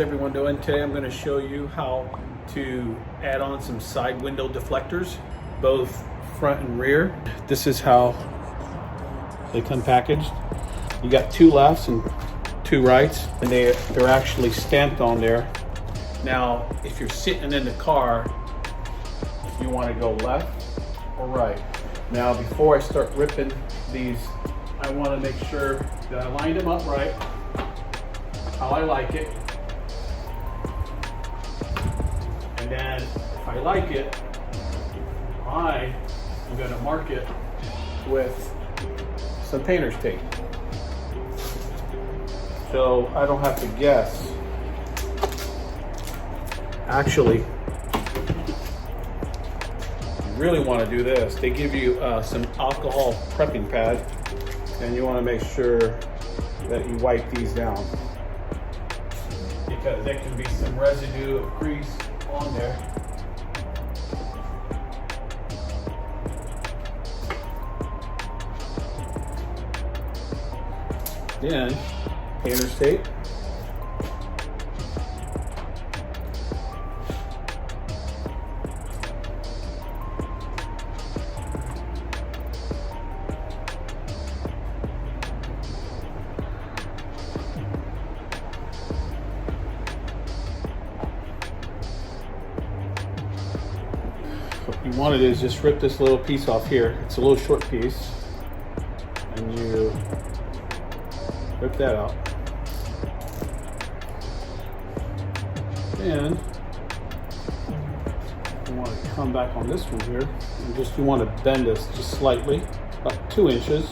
everyone doing? Today I'm going to show you how to add on some side window deflectors, both front and rear. This is how they come packaged. You got two lefts and two rights, and they're actually stamped on there. Now, if you're sitting in the car, you want to go left or right. Now, before I start ripping these, I want to make sure that I lined them up right, how I like it. And then if I like it, I am going to mark it with some painter's tape. So I don't have to guess. Actually, you really want to do this. They give you some alcohol prepping pad, and you want to make sure that you wipe these down, because there can be some residue of grease on there. Then painter's tape. What you want to do is just rip this little piece off here. It's a little short piece, and you rip that out. And you want to come back on this one here, and you want to bend this just slightly, about 2 inches,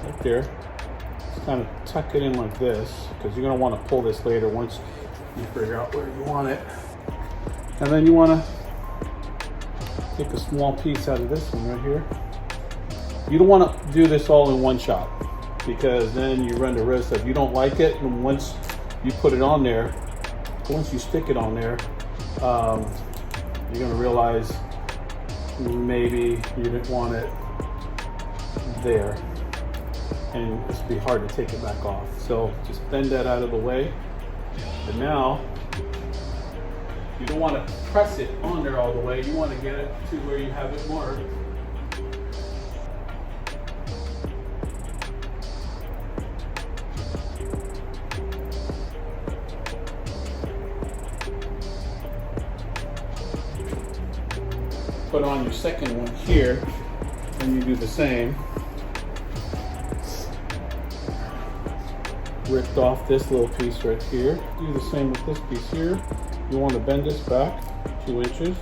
right there. Just kind of tuck it in like this, because you're going to want to pull this later once you figure out where you want it. And then you want to take a small piece out of this one right here. You don't want to do this all in one shot, because then you run the risk of, you don't like it, and once you put it on there, once you stick it on there, you're going to realize maybe you didn't want it there, and it's be hard to take it back off. So just bend that out of the way. But now, you don't want to press it on there all the way. You want to get it to where you have it marked. Put on your second one here, and you do the same. Ripped off this little piece right here. Do the same with this piece here. You want to bend this back 2 inches.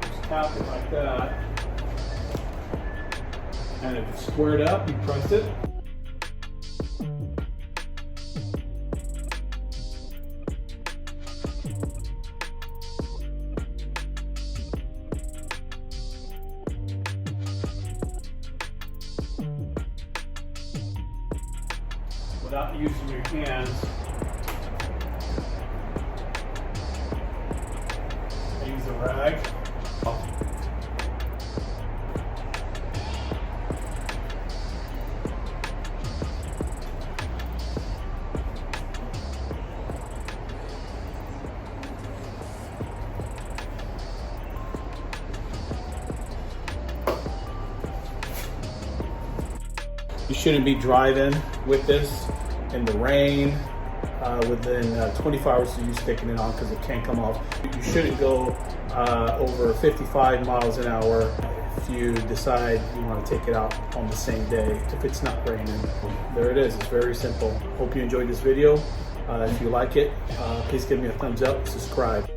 Just tap it like that. And if it's squared up, you press it. Without using your hands, use a rag. You shouldn't be driving with this in the rain within 24 hours of you sticking it on, because it can't come off. You shouldn't go over 55 miles an hour if you decide you want to take it out on the same day, if it's not raining. There it is. It's very simple. Hope you enjoyed this video. If you like it, please give me a thumbs up, subscribe.